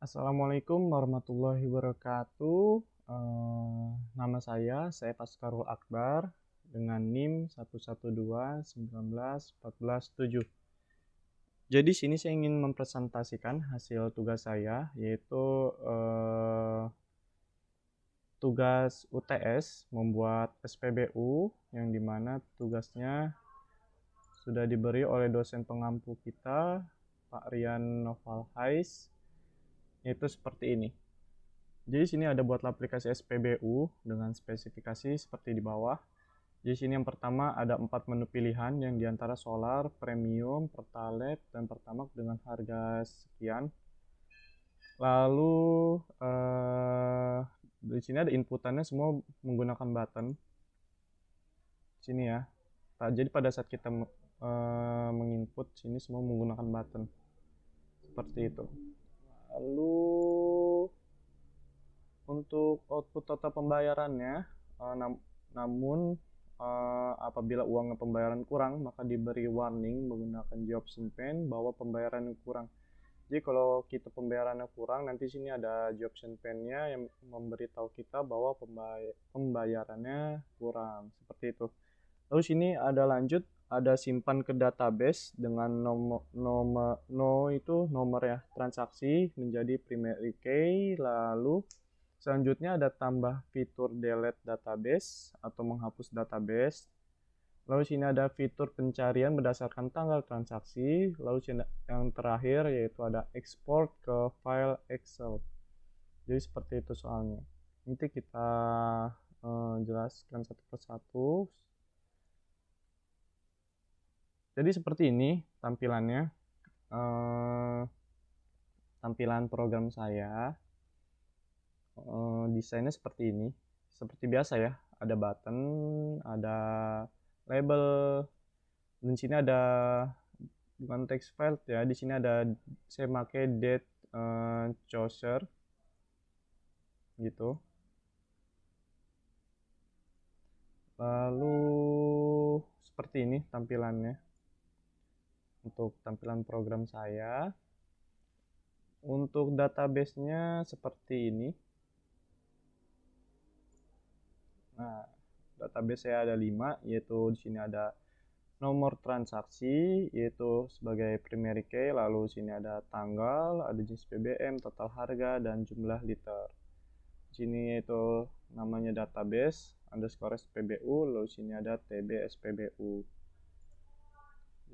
Assalamualaikum warahmatullahi wabarakatuh. Nama saya Paskarul Akbar dengan NIM 112.19.14.7. Jadi sini saya ingin mempresentasikan hasil tugas saya, yaitu tugas UTS membuat SPBU, yang dimana tugasnya sudah diberi oleh dosen pengampu kita, Pak Rian Noval Hais, yaitu seperti ini. Jadi sini ada buat aplikasi SPBU dengan spesifikasi seperti di bawah. Di sini yang pertama ada 4 menu pilihan yang diantara solar, premium, pertalite, dan pertamax dengan harga sekian. Lalu di sini ada inputannya semua menggunakan button. Sini ya. Jadi pada saat kita menginput sini semua menggunakan button. Seperti itu. Lalu untuk output total pembayarannya, namun apabila uang pembayaran kurang, maka diberi warning menggunakan Jobson Pen bahwa pembayaran kurang. Jadi kalau kita pembayarannya kurang, nanti sini ada Jobson Pen-nya yang memberitahu kita bahwa pembayarannya kurang. Seperti itu. Lalu sini ada lanjut, ada simpan ke database dengan nomor ya transaksi menjadi primary key. Lalu selanjutnya ada tambah fitur delete database atau menghapus database. Lalu sini ada fitur pencarian berdasarkan tanggal transaksi. Lalu sini yang terakhir yaitu ada export ke file Excel. Jadi seperti itu soalnya. Nanti kita jelaskan satu persatu. Jadi seperti ini tampilannya. Tampilan program saya. Desainnya seperti ini. Seperti biasa ya, ada button, ada label, dan sini ada bukan text file ya, di sini ada saya pakai date chooser gitu. Lalu seperti ini tampilannya untuk tampilan program saya. Untuk database-nya seperti ini. Nah, database saya ada 5, yaitu di sini ada nomor transaksi yaitu sebagai primary key, lalu sini ada tanggal, ada jenis BBM, total harga, dan jumlah liter. Di sini yaitu namanya database underscore SPBU, lalu sini ada TB SPBU.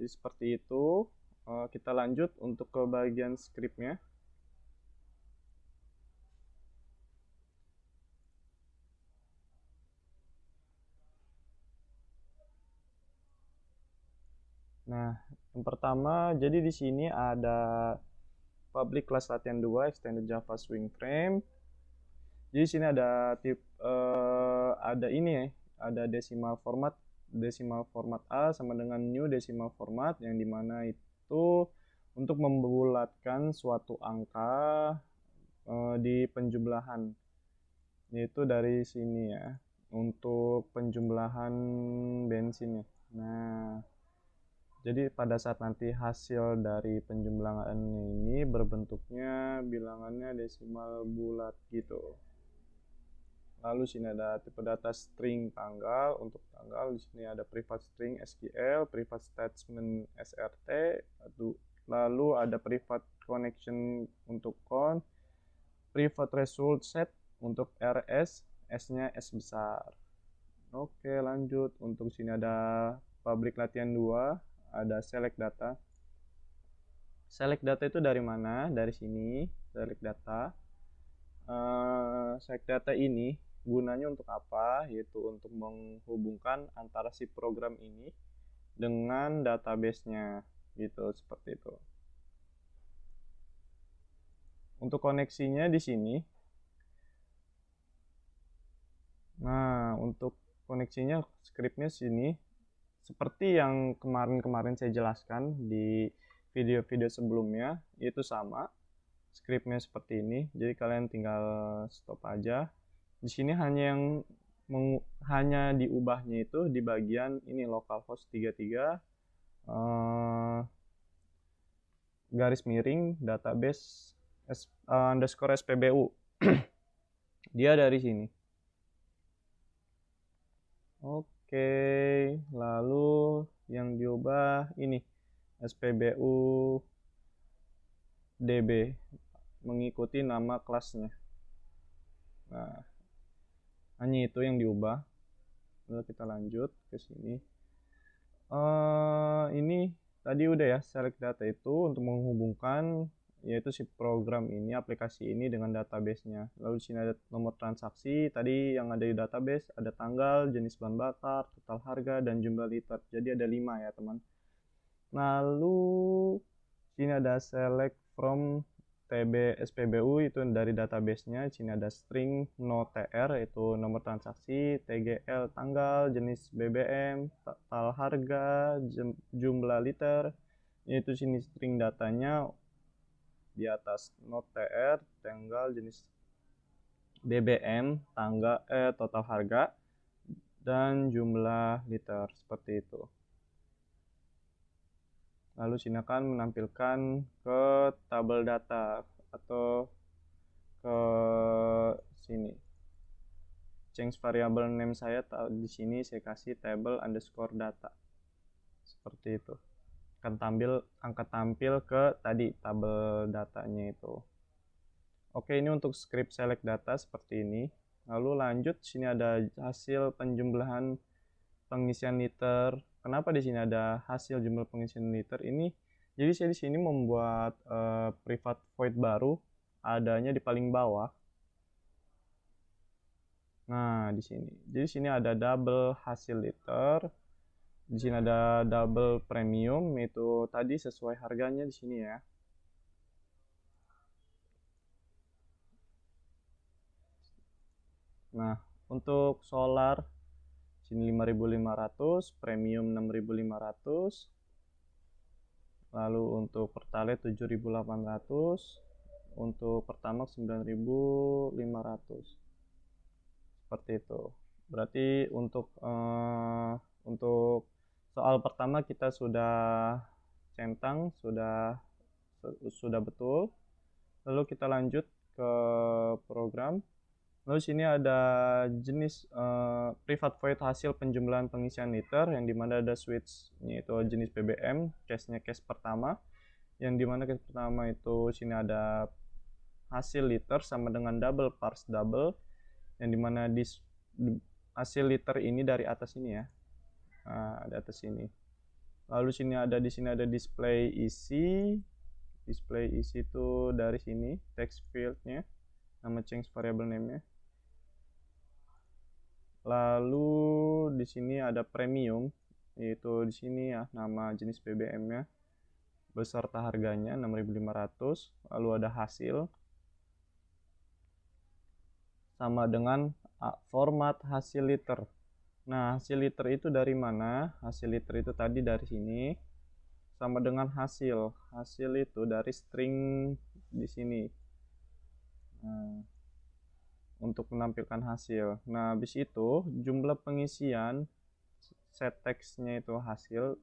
Jadi seperti itu. Kita lanjut untuk ke bagian scriptnya. Nah, yang pertama, jadi di sini ada public class latihan 2 extended Java Swing Frame. Jadi sini ada ada ini ya, ada decimal format A sama dengan new decimal format, yang dimana itu untuk membulatkan suatu angka di penjumlahan, yaitu dari sini ya, untuk penjumlahan bensinnya. Nah, jadi pada saat nanti hasil dari penjumlahan ini berbentuknya bilangannya desimal bulat gitu. Lalu sini ada tipe data string tanggal. Untuk tanggal di sini ada private string SQL, private statement SRT, lalu ada private connection untuk count, private result set untuk RS, S-nya S besar. Oke, lanjut. Untuk sini ada public latihan 2, ada select data. Select data itu dari mana? Dari sini, select data. Select data ini gunanya untuk apa? Yaitu untuk menghubungkan antara si program ini dengan database-nya, gitu, seperti itu. Untuk koneksinya di sini. Nah, untuk koneksinya scriptnya sini seperti yang kemarin saya jelaskan di video-video sebelumnya, itu sama. Scriptnya seperti ini. Jadi kalian tinggal stop aja. Di sini hanya diubahnya itu di bagian ini localhost 33 garis miring database underscore SPBU. Dia dari sini. Oke, lalu yang diubah ini SPBU DB mengikuti nama kelasnya. Nah, hanya itu yang diubah. Lalu kita lanjut ke sini. Ini tadi udah ya, select data itu untuk menghubungkan yaitu si program ini, aplikasi ini dengan database-nya. Lalu di sini ada nomor transaksi, tadi yang ada di database ada tanggal, jenis bahan bakar, total harga, dan jumlah liter. Jadi ada 5 ya teman. Lalu sini ada select from TB SPBU itu dari database-nya. Sini ada string no TR itu nomor transaksi, TGL tanggal, jenis BBM, total harga, jumlah liter. Itu sini string datanya di atas no TR, tanggal, jenis BBM, total harga, dan jumlah liter seperti itu. Lalu sini akan menampilkan ke tabel data atau ke sini. Change variable name saya di sini saya kasih table underscore data. Seperti itu. Akan tampil ke tadi tabel datanya itu. Oke, ini untuk script select data seperti ini. Lalu lanjut, sini ada hasil penjumlahan pengisian liter. Kenapa di sini ada hasil jumlah pengisian liter ini? Jadi saya di sini membuat private void baru, adanya di paling bawah. Nah, di sini. Jadi sini ada double hasil liter. Di sini ada double premium, itu tadi sesuai harganya di sini ya. Nah, untuk solar sini 5.500, premium 6.500. Lalu untuk pertalite 7.800, untuk pertamax 9.500. Seperti itu. Berarti untuk soal pertama kita sudah centang, sudah betul. Lalu kita lanjut ke program. Lalu sini ada jenis private void hasil penjumlahan pengisian liter, yang dimana ada switch yaitu jenis BBM, case-nya case pertama, yang dimana case pertama itu sini ada hasil liter sama dengan double parse double, yang dimana hasil liter ini dari atas ini ya. Nah, di atas sini. Lalu di sini ada display isi. Display isi itu dari sini text fieldnya, nama change variable name-nya. Lalu di sini ada premium, yaitu di sini ya nama jenis BBM-nya beserta harganya 6.500. Lalu ada hasil sama dengan format hasil liter. Nah, hasil liter itu dari mana? Hasil liter itu tadi dari sini, sama dengan hasil. Hasil itu dari string di sini. Nah, untuk menampilkan hasil. Nah, habis itu jumlah pengisian set text-nya itu hasil.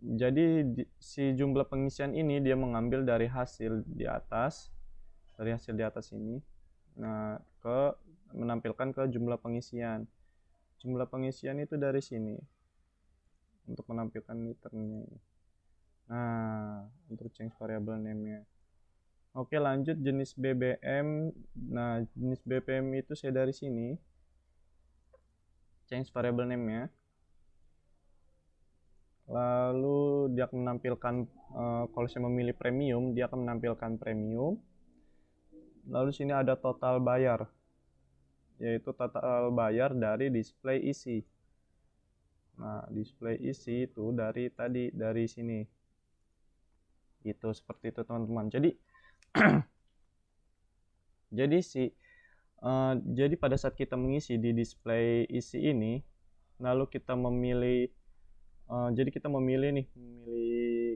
Jadi si jumlah pengisian ini dia mengambil dari hasil di atas, ini. Nah, menampilkan ke jumlah pengisian. Jumlah pengisian itu dari sini untuk menampilkan liternya. Nah, untuk change variable name-nya. Oke, lanjut jenis BBM. Nah, jenis BBM itu saya dari sini change variable name-nya. Lalu dia akan menampilkan kalau saya memilih premium, dia akan menampilkan premium. Lalu sini ada total bayar, yaitu total bayar dari display isi. Nah, display isi itu dari sini. Itu seperti itu teman-teman. Jadi jadi pada saat kita mengisi di display isi ini, lalu kita memilih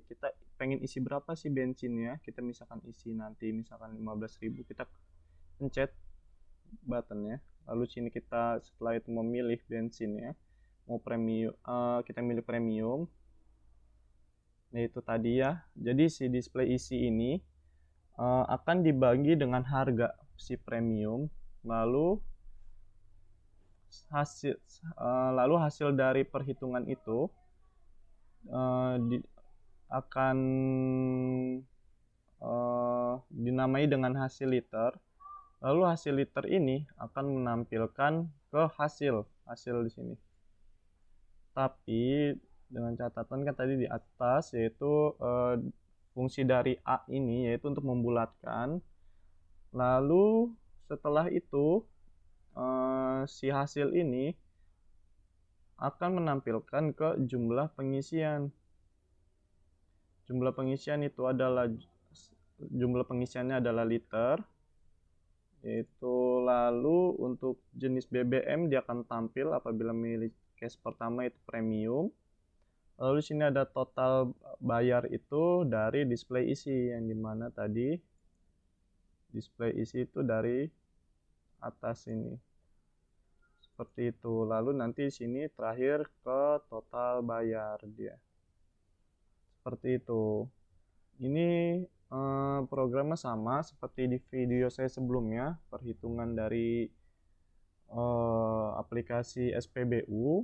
kita pengen isi berapa sih bensinnya. Kita misalkan isi nanti misalkan 15.000, kita pencet buttonnya. Lalu sini kita setelah itu memilih bensinnya, mau premium, kita milih premium. Nah, itu tadi ya. Jadi si display isi ini akan dibagi dengan harga si premium, lalu hasil dari perhitungan itu akan dinamai dengan hasil liter. Lalu hasil liter ini akan menampilkan ke hasil di sini. Tapi dengan catatan kan tadi di atas yaitu fungsi dari A ini yaitu untuk membulatkan. Lalu setelah itu si hasil ini akan menampilkan ke jumlah pengisian. Jumlah pengisian itu adalah jumlah pengisiannya adalah liter. Yaitu lalu untuk jenis BBM dia akan tampil apabila milih case pertama itu premium. Lalu sini ada total bayar itu dari display isi yang dimana tadi display isi itu dari atas ini. Seperti itu. Lalu nanti sini terakhir ke total bayar dia. Seperti itu. Ini programnya sama seperti di video saya sebelumnya, perhitungan dari aplikasi SPBU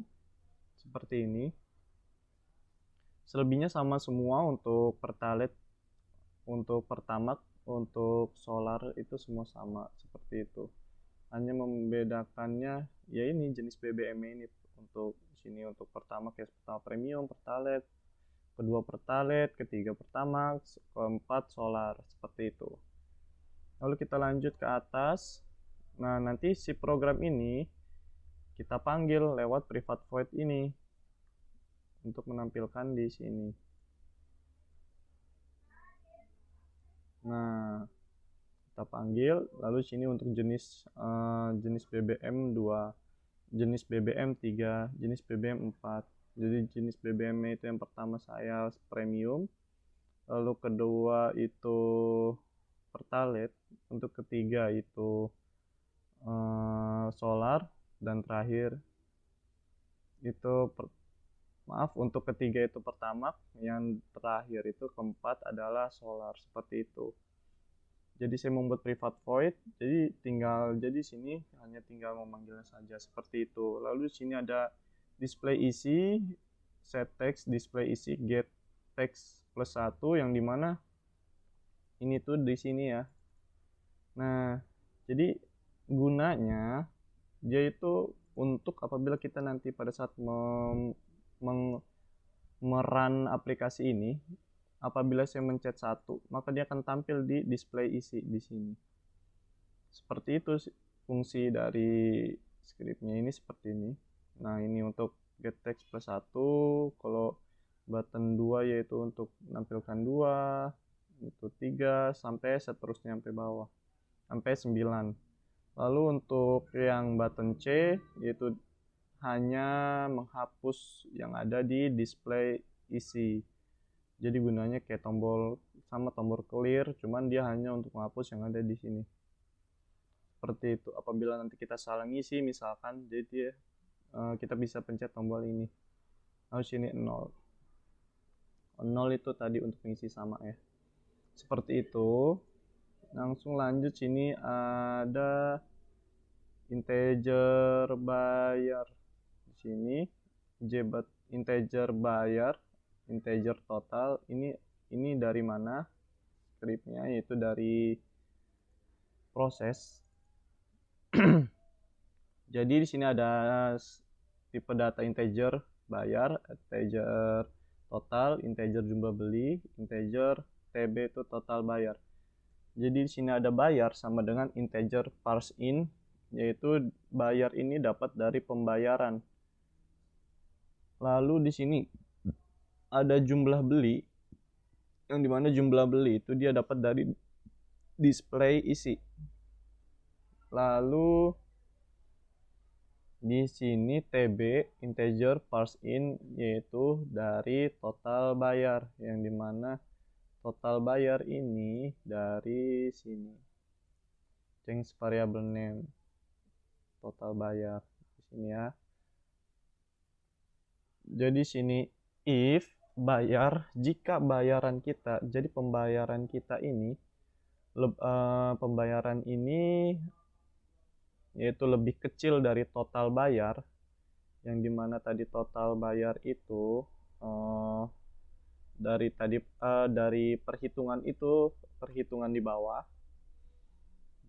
seperti ini. Selebihnya sama semua untuk Pertalite, untuk Pertamax, untuk solar itu semua sama seperti itu. Hanya membedakannya ya ini jenis BBM ini untuk sini untuk Pertamax ya pertama premium, Pertalite, kedua Pertalite, ketiga Pertamax, keempat solar seperti itu. Lalu kita lanjut ke atas. Nah, nanti si program ini kita panggil lewat private void ini untuk menampilkan di sini. Nah, kita panggil lalu sini untuk jenis BBM 2, jenis BBM 3, jenis BBM 4. Jadi jenis BBM itu yang pertama saya premium, lalu kedua itu Pertalite, untuk ketiga itu solar, dan terakhir itu untuk ketiga itu Pertamax, yang terakhir itu keempat adalah solar seperti itu. Jadi saya membuat private void, jadi sini hanya tinggal memanggilnya saja seperti itu. Lalu sini ada display isi, set text, display isi, get text plus 1 yang dimana ini tuh di sini ya. Nah, jadi gunanya dia itu untuk apabila kita nanti pada saat merun aplikasi ini, apabila saya mencet 1, maka dia akan tampil di display isi di sini. Seperti itu fungsi dari scriptnya ini seperti ini. Nah, ini untuk get text plus 1, kalau button 2 yaitu untuk menampilkan 2, itu 3 sampai seterusnya sampai bawah sampai 9. Lalu untuk yang button C yaitu hanya menghapus yang ada di display isi. Jadi gunanya kayak tombol sama tombol clear, cuman dia hanya untuk menghapus yang ada di sini. Seperti itu. Apabila nanti kita salah ngisi misalkan, jadi kita bisa pencet tombol ini. Lalu sini 0. 0 itu tadi untuk mengisi sama ya. Seperti itu. Langsung lanjut, sini ada integer bayar. Di sini integer bayar, integer total. Ini dari mana scriptnya? Yaitu dari proses. Jadi di sini ada tipe data integer bayar, integer total, integer jumlah beli, integer TB itu total bayar. Jadi di sini ada bayar sama dengan integer parse in, yaitu bayar ini dapat dari pembayaran. Lalu di sini ada jumlah beli, yang dimana jumlah beli itu dia dapat dari display isi. Lalu di sini TB integer parse in, yaitu dari total bayar, yang dimana total bayar ini dari sini change variable name total bayar di sini ya. Jadi sini if bayar, jika bayaran kita, jadi pembayaran kita ini pembayaran ini yaitu lebih kecil dari total bayar, yang dimana tadi total bayar itu dari perhitungan itu, perhitungan di bawah.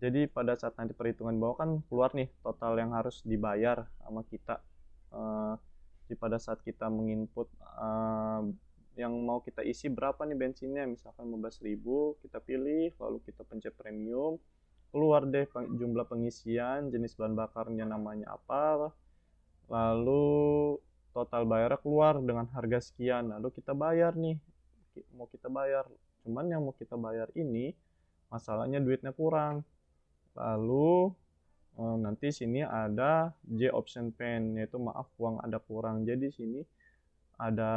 Jadi pada saat nanti perhitungan di bawah kan keluar nih total yang harus dibayar sama kita. Jadi pada saat kita menginput yang mau kita isi berapa nih bensinnya, misalkan 15.000, kita pilih, lalu kita pencet premium, keluar deh jumlah pengisian, jenis bahan bakarnya namanya apa, lalu total bayarnya keluar dengan harga sekian, lalu kita bayar nih, mau kita bayar. Cuman yang mau kita bayar ini masalahnya duitnya kurang. Lalu nanti sini ada J option pen, yaitu maaf uang ada kurang. Jadi sini ada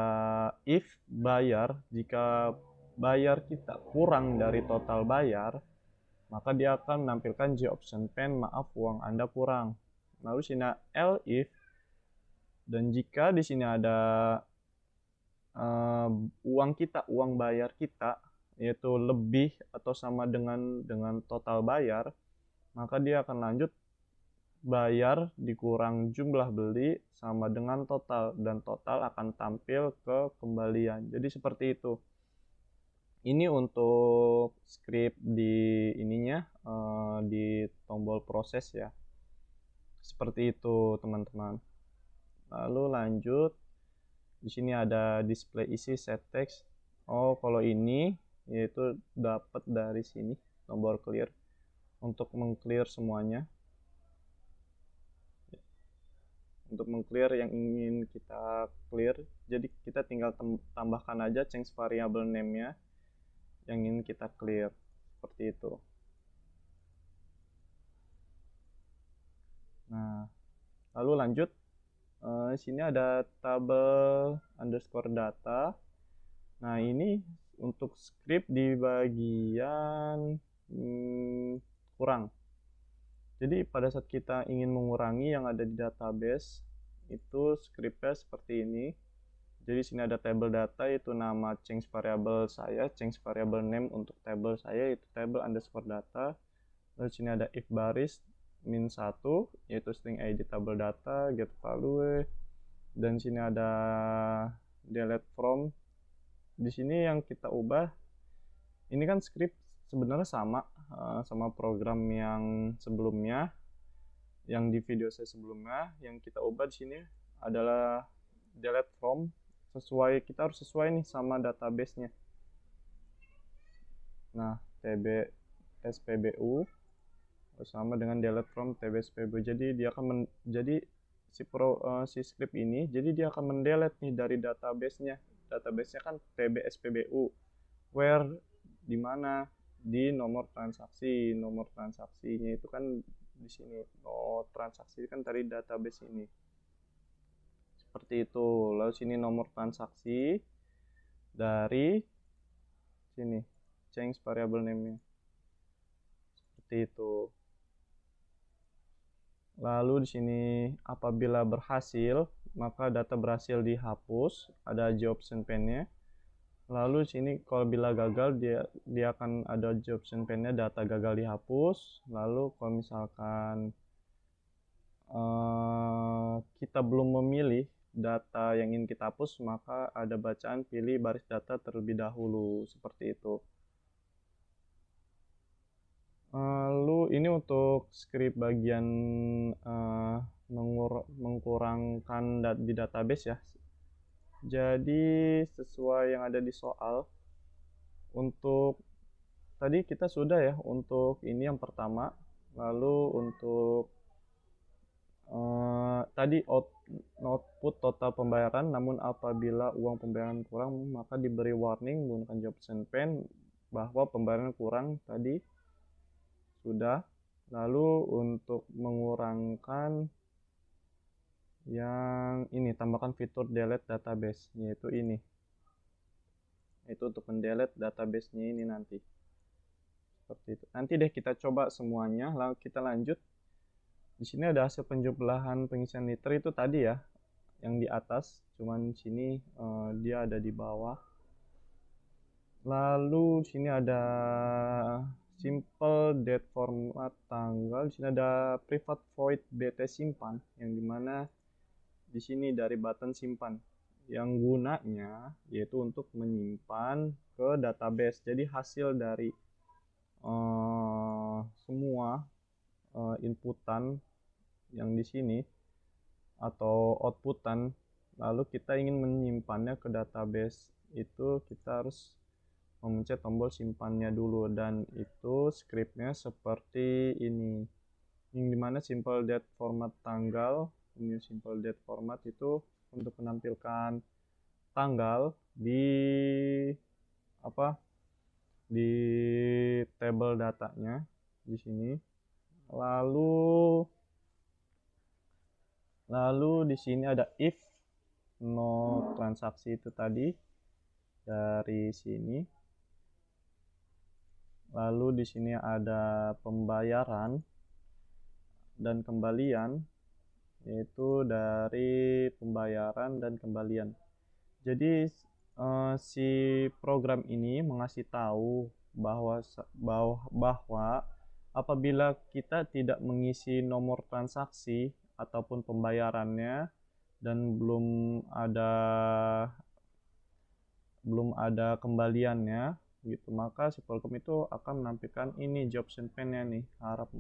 if bayar, jika bayar kita kurang dari total bayar, maka dia akan menampilkan J option pen, maaf uang Anda kurang. Lalu sini L if, dan jika di sini ada uang bayar kita yaitu lebih atau sama dengan total bayar, maka dia akan lanjut bayar dikurang jumlah beli sama dengan total, dan total akan tampil ke kembalian. Jadi seperti itu. Ini untuk script di ininya, di tombol proses ya. Seperti itu teman-teman. Lalu lanjut, di sini ada display isi set text. Oh, kalau ini yaitu dapat dari sini tombol clear untuk mengclear semuanya. Untuk mengclear yang ingin kita clear, jadi kita tinggal tambahkan aja change variable name-nya yang ingin kita clear, seperti itu. Nah, lalu lanjut, sini ada tabel underscore data. Nah, ini untuk script di bagian kurang. Jadi pada saat kita ingin mengurangi yang ada di database, itu scriptnya seperti ini. Jadi sini ada table data, itu nama change variable saya, change variable name untuk table saya itu table underscore data. Lalu sini ada if baris min 1, yaitu string id table data, get value. Dan sini ada delete from. Di sini yang kita ubah, ini kan script sebenarnya sama program yang sebelumnya, yang di video saya sebelumnya. Yang kita ubah di sini adalah delete from, kita harus sesuai nih sama database-nya. Nah, tb spbu sama dengan delete from tb spbu. Jadi dia akan si script ini, jadi dia akan mendelete nih dari database-nya. Database-nya kan tb spbu, where di mana, di nomor transaksi. Nomor transaksinya itu kan di sini. Nomor transaksi kan dari database ini. Seperti itu. Lalu sini nomor transaksi dari sini, change variable name-nya. Seperti itu. Lalu di sini apabila berhasil, maka data berhasil dihapus, ada J option pen-nya. Lalu sini kalau bila gagal, dia akan ada option pen-nya, data gagal dihapus. Lalu kalau misalkan kita belum memilih data yang ingin kita hapus, maka ada bacaan pilih baris data terlebih dahulu, seperti itu. Lalu ini untuk script bagian mengkurangkan di database ya. Jadi sesuai yang ada di soal, untuk tadi kita sudah ya untuk ini yang pertama. Lalu untuk tadi output total pembayaran, namun apabila uang pembayaran kurang maka diberi warning menggunakan J option pen bahwa pembayaran kurang tadi sudah. Lalu untuk mengurangkan yang ini, tambahkan fitur delete database, yaitu ini, itu untuk mendelete database-nya ini nanti. Seperti itu. Nanti deh kita coba semuanya, lalu kita lanjut. Di sini ada hasil penjumlahan pengisian liter itu tadi ya, yang di atas, cuman sini dia ada di bawah. Lalu sini ada simple date format tanggal. Di sini ada private void bt simpan, yang dimana di sini dari button simpan, yang gunanya yaitu untuk menyimpan ke database. Jadi hasil dari semua inputan yang di sini atau outputan, lalu kita ingin menyimpannya ke database, itu kita harus memencet tombol simpannya dulu, dan itu scriptnya seperti ini, yang dimana simple date format tanggal. Ini simple date format itu untuk menampilkan tanggal di di table datanya di sini. Lalu di sini ada if no transaksi itu tadi dari sini. Lalu di sini ada pembayaran dan kembalian, yaitu dari pembayaran dan kembalian. Jadi si program ini mengasih tahu bahwa apabila kita tidak mengisi nomor transaksi ataupun pembayarannya dan belum ada kembaliannya gitu, maka si program itu akan menampilkan ini option pane-nya nih, harap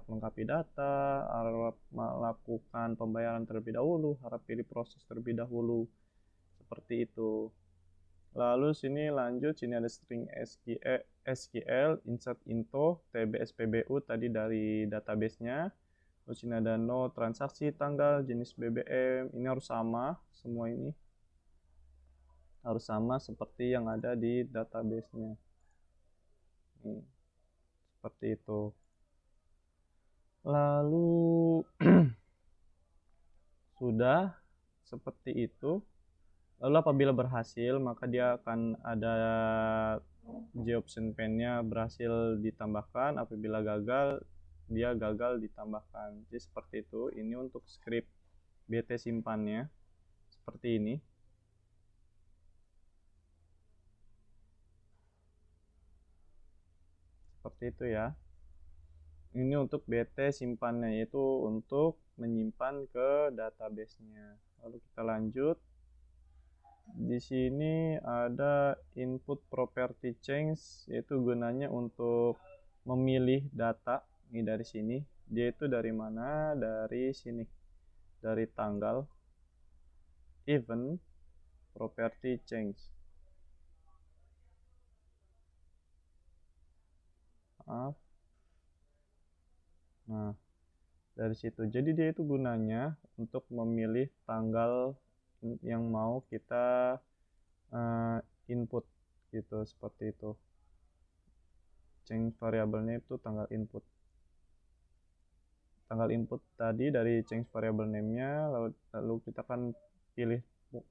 melengkapi data, harap melakukan pembayaran terlebih dahulu, harap pilih proses terlebih dahulu, seperti itu. Lalu sini lanjut, sini ada string SQL insert into tbspbu tadi dari database-nya. Terus sini ada no transaksi tanggal jenis BBM, ini harus sama, semua ini harus sama seperti yang ada di database-nya. Seperti itu. Lalu sudah seperti itu. Lalu apabila berhasil, maka dia akan ada option pane-nya berhasil ditambahkan. Apabila gagal, dia gagal ditambahkan. Jadi seperti itu. Ini untuk script bt simpannya seperti ini. Seperti itu ya. Ini untuk bt simpannya, yaitu untuk menyimpan ke database-nya. Lalu kita lanjut. Di sini ada input property change, yaitu gunanya untuk memilih data. Ini dari sini. Dia itu dari mana? Dari sini. Dari tanggal event property change. Maaf. Nah, dari situ. Jadi dia itu gunanya untuk memilih tanggal yang mau kita input gitu, seperti itu. Change variabelnya itu tanggal input. Tanggal input tadi dari change variable name-nya, lalu kita akan pilih.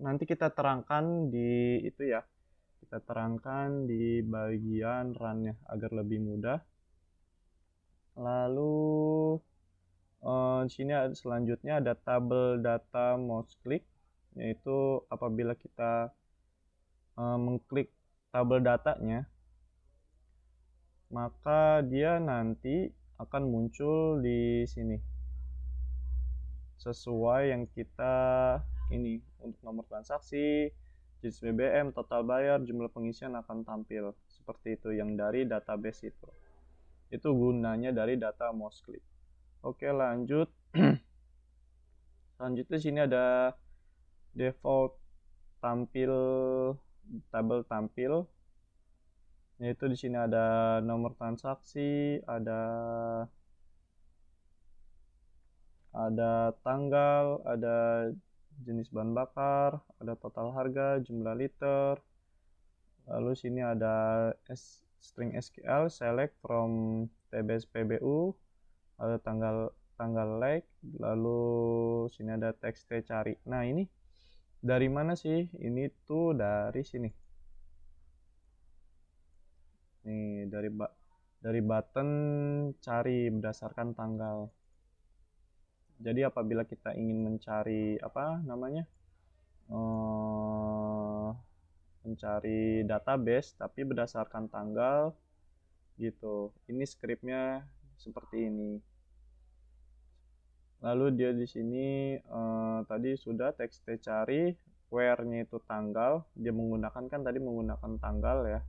Nanti kita terangkan di itu ya. Kita terangkan di bagian run-nya agar lebih mudah. Lalu di sini selanjutnya ada table data mouse click, yaitu apabila kita mengklik tabel datanya, maka dia nanti akan muncul di sini sesuai yang kita ini, untuk nomor transaksi, jenis BBM, total bayar, jumlah pengisian akan tampil seperti itu yang dari database itu. Itu gunanya dari data mouse click. Oke, lanjut. Selanjutnya sini ada default tabel tampil, yaitu di sini ada nomor transaksi, ada tanggal, ada jenis bahan bakar, ada total harga, jumlah liter. Lalu sini ada string SQL select from tbspbu, ada tanggal like, lalu sini ada txt cari. Nah, ini dari mana sih? Ini tuh dari sini. Nih, dari button cari berdasarkan tanggal. Jadi apabila kita ingin mencari mencari database tapi berdasarkan tanggal, gitu. Ini scriptnya seperti ini. Lalu dia di sini tadi sudah teks cari, where-nya itu tanggal, dia menggunakan kan tadi menggunakan tanggal ya.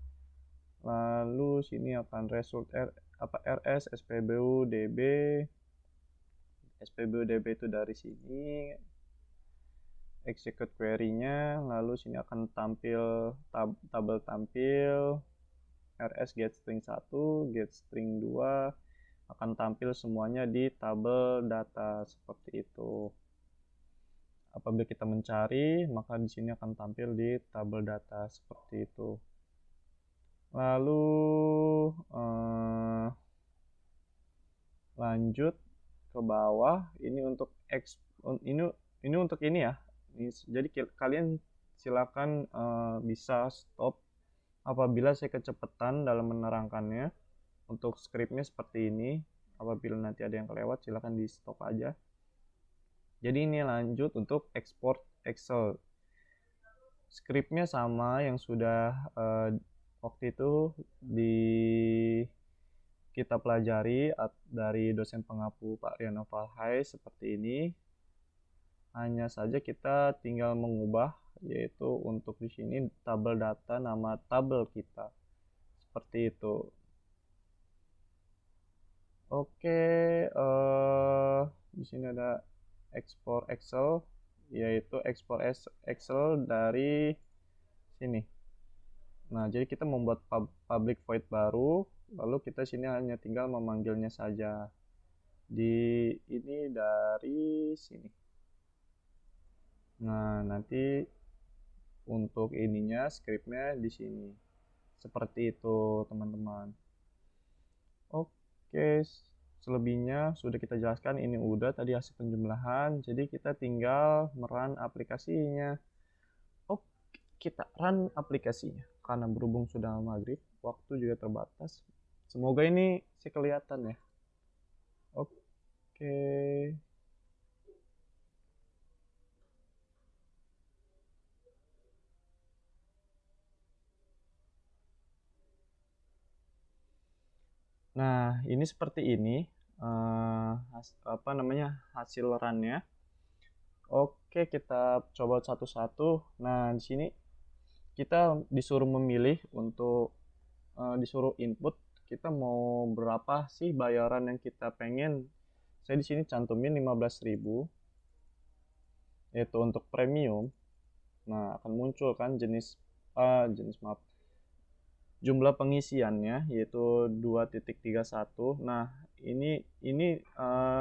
Lalu sini akan result rs spbu db. spbu db itu dari sini execute query-nya, lalu sini akan tampil tabel tampil rs get string 1, get string 2 akan tampil semuanya di tabel data seperti itu. Apabila kita mencari, maka di sini akan tampil di tabel data seperti itu. Lalu lanjut ke bawah, ini untuk ini untuk ini ya. Jadi kalian silakan bisa stop apabila saya kecepatan dalam menerangkannya. Untuk scriptnya seperti ini. Apabila nanti ada yang kelewat, silakan di stop aja. Jadi ini lanjut untuk export Excel. Scriptnya sama yang sudah waktu itu kita pelajari dari dosen pengapu Pak Riano Falhai seperti ini. Hanya saja kita tinggal mengubah, yaitu untuk di sini tabel data nama tabel kita seperti itu. Oke, di sini ada export Excel, yaitu export Excel dari sini. Nah, jadi kita membuat public void baru, lalu kita sini hanya tinggal memanggilnya saja. Ini dari sini. Nah, nanti untuk ininya scriptnya di sini. Seperti itu, teman-teman. Oke, selebihnya sudah kita jelaskan. Ini udah tadi hasil penjumlahan. Jadi kita tinggal merun aplikasinya. Oke, kita run aplikasinya. Karena berhubung sudah maghrib, waktu juga terbatas. Semoga ini sih kelihatan ya. Oke. Nah, ini seperti ini apa namanya hasil runnya. Oke, kita coba satu-satu. Nah, di sini kita disuruh memilih untuk disuruh input kita mau berapa sih bayaran yang kita pengen. Saya di sini cantumin 15.000 yaitu untuk premium. Nah, akan muncul kan jenis maaf, jumlah pengisiannya yaitu 2.31. Nah, ini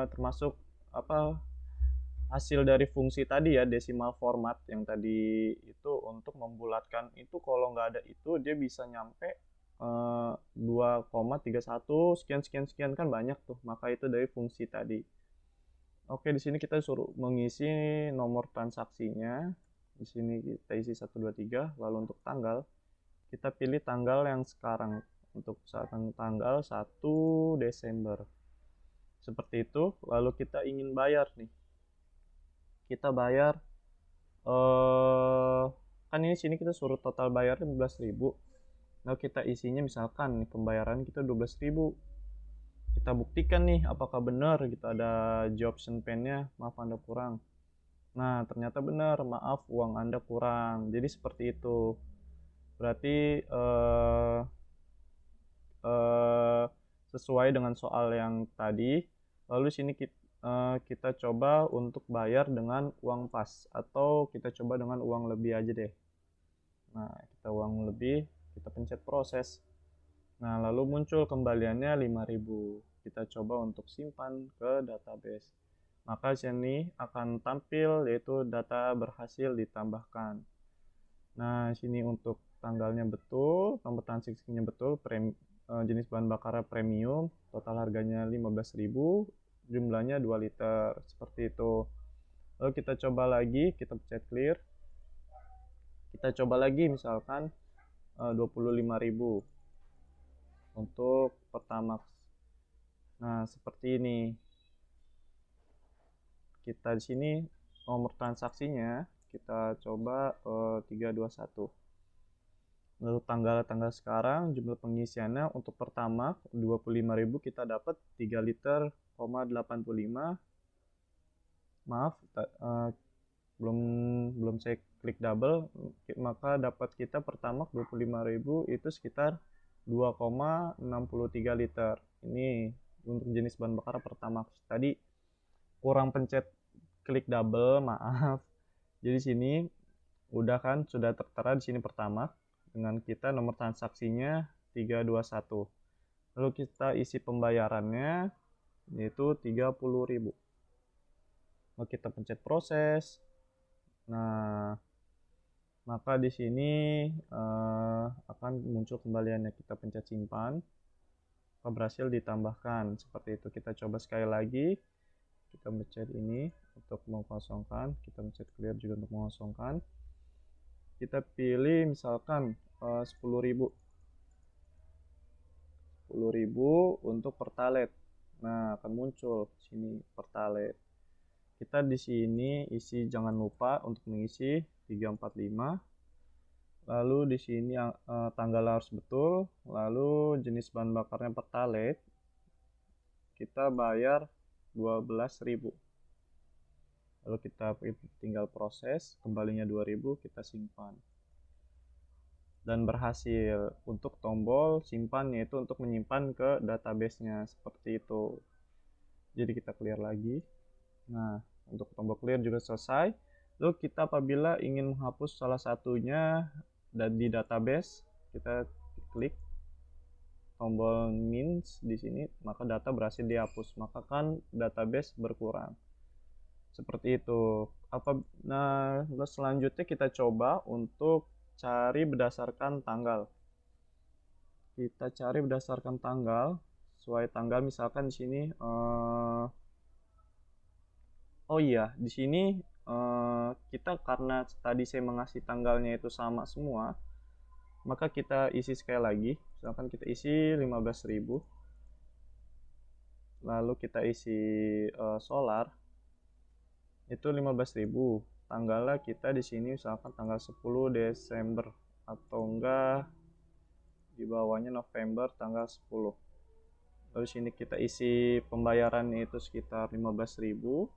termasuk apa hasil dari fungsi tadi ya, decimal format yang tadi itu untuk membulatkan itu. Kalau nggak ada itu dia bisa nyampe 2,31 sekian sekian sekian, kan banyak tuh, maka itu dari fungsi tadi. Oke, di sini kita suruh mengisi nomor transaksinya. Di sini kita isi 123, lalu untuk tanggal kita pilih tanggal yang sekarang, untuk tanggal 1 Desember. Seperti itu. Lalu kita ingin bayar nih. Kita bayar kan ini sini kita suruh total bayar 15.000. Lalu kita isinya misalkan nih pembayaran kita 12.000. Kita buktikan nih apakah benar gitu, ada jobson pen-nya, maaf Anda kurang. Nah, ternyata benar, maaf uang Anda kurang. Jadi seperti itu. Berarti sesuai dengan soal yang tadi. Lalu sini kita coba untuk bayar dengan uang pas, atau kita coba dengan uang lebih aja deh. Nah, kita uang lebih, kita pencet proses. Nah, lalu muncul kembaliannya 5.000. Kita coba untuk simpan ke database. Maka sini akan tampil yaitu data berhasil ditambahkan. Nah, sini untuk tanggalnya betul, nomor transaksinya betul, jenis bahan bakar premium, total harganya 15.000, jumlahnya 2 liter, seperti itu. Lalu kita coba lagi, kita pencet clear. Kita coba lagi misalkan 25.000 untuk Pertamax. Nah, seperti ini. Kita di sini nomor transaksinya kita coba 321. Lalu tanggal sekarang jumlah pengisiannya untuk pertama 25.000 kita dapat 3 liter, 85. Maaf, belum belum saya klik double, maka dapat kita pertama 25.000 itu sekitar 2,63 liter. Ini untuk jenis bahan bakar pertama. Tadi kurang pencet klik double, maaf. Jadi sini udah kan sudah tertera di sini pertama dengan kita nomor transaksinya 321. Lalu kita isi pembayarannya yaitu 30.000. Lalu kita pencet proses. Nah, maka di sini akan muncul kembaliannya. Kita pencet simpan. Berhasil ditambahkan. Seperti itu. Kita coba sekali lagi. Kita pencet ini untuk mengosongkan. Kita pencet clear juga untuk mengosongkan. Kita pilih misalkan 10.000. 10.000 untuk pertalite. Nah, akan muncul sini pertalite. Kita di sini isi, jangan lupa untuk mengisi 345. Lalu di sini tanggal harus betul. Lalu jenis bahan bakarnya pertalite. Kita bayar 12.000. Lalu kita tinggal proses, kembalinya 2.000, kita simpan. Dan berhasil. Untuk tombol simpan yaitu untuk menyimpan ke database-nya, seperti itu. Jadi kita clear lagi. Nah, untuk tombol clear juga selesai. Lalu kita apabila ingin menghapus salah satunya dan di database, kita klik tombol minus di sini, maka data berhasil dihapus. Maka kan database berkurang. Seperti itu. Nah, selanjutnya kita coba untuk cari berdasarkan tanggal. Kita cari berdasarkan tanggal. Sesuai tanggal misalkan di sini oh iya, di sini kita karena tadi saya mengasih tanggalnya itu sama semua, maka kita isi sekali lagi. Misalkan kita isi 15.000. Lalu kita isi solar itu 15.000. Tanggalnya kita di sini misalkan tanggal 10 Desember atau enggak di bawahnya November tanggal 10. Lalu sini kita isi pembayaran itu sekitar 15.000.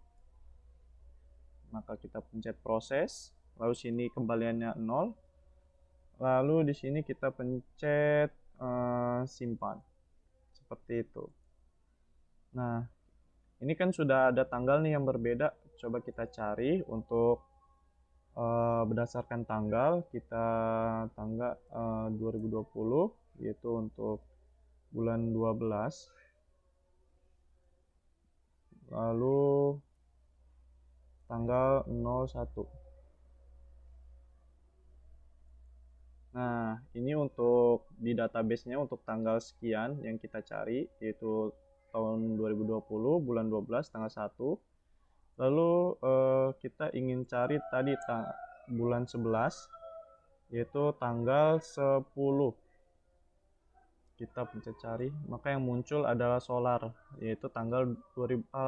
Maka kita pencet proses, lalu sini kembaliannya 0. Lalu di sini kita pencet simpan. Seperti itu. Nah, ini kan sudah ada tanggal nih yang berbeda. Coba kita cari untuk berdasarkan tanggal. Kita tanggal 2020 yaitu untuk bulan 12. Lalu tanggal 01. Nah, ini untuk di database-nya untuk tanggal sekian yang kita cari, yaitu tahun 2020, bulan 12, tanggal 1. Lalu kita ingin cari tadi bulan 11, yaitu tanggal 10. Kita pencet cari, maka yang muncul adalah solar, yaitu tanggal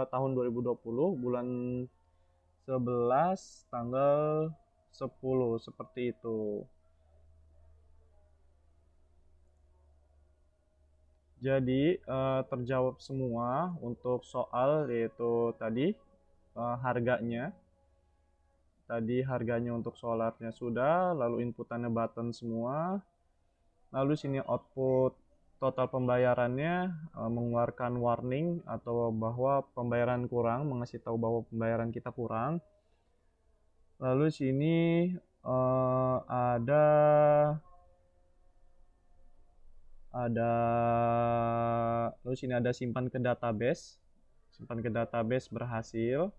tahun 2020, bulan 11, tanggal 10, seperti itu. Jadi terjawab semua untuk soal, yaitu tadi harganya. Tadi harganya untuk solarnya sudah, lalu inputannya button semua. Lalu sini output total pembayarannya mengeluarkan warning atau bahwa pembayaran kurang, mengasih tahu bahwa pembayaran kita kurang. Lalu sini lalu sini ada simpan ke database. Simpan ke database berhasil.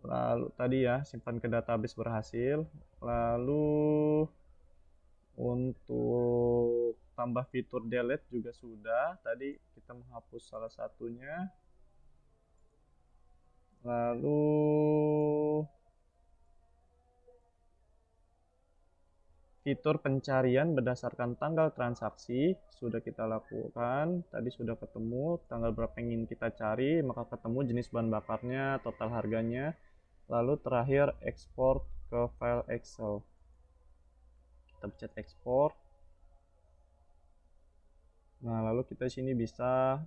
Lalu tadi ya, simpan ke database berhasil. Lalu untuk tambah fitur delete juga sudah. Tadi kita menghapus salah satunya. Lalu fitur pencarian berdasarkan tanggal transaksi sudah kita lakukan. Tadi sudah ketemu tanggal berapa yang ingin kita cari, maka ketemu jenis bahan bakarnya, total harganya. Lalu terakhir ekspor ke file Excel. Kita pencet ekspor. Nah, lalu kita sini bisa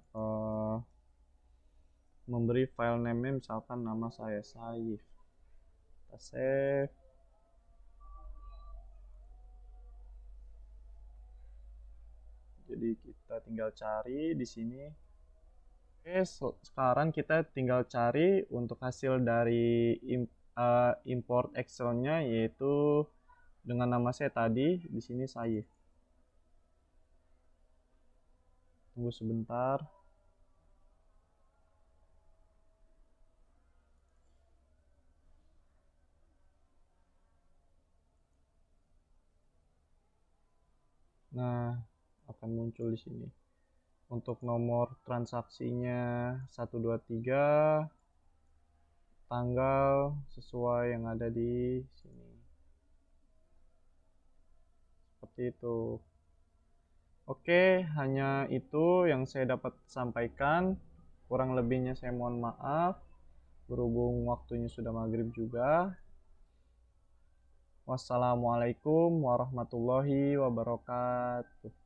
memberi file name-nya misalkan nama saya Saif. Kita save. Jadi kita tinggal cari di sini. Oke, sekarang kita tinggal cari untuk hasil dari import Excel-nya, yaitu dengan nama saya tadi di sini Saif. Tunggu sebentar. Nah, akan muncul di sini. Untuk nomor transaksinya 123, tanggal sesuai yang ada di sini. Seperti itu. Oke, hanya itu yang saya dapat sampaikan. Kurang lebihnya saya mohon maaf. Berhubung waktunya sudah maghrib juga. Wassalamualaikum warahmatullahi wabarakatuh.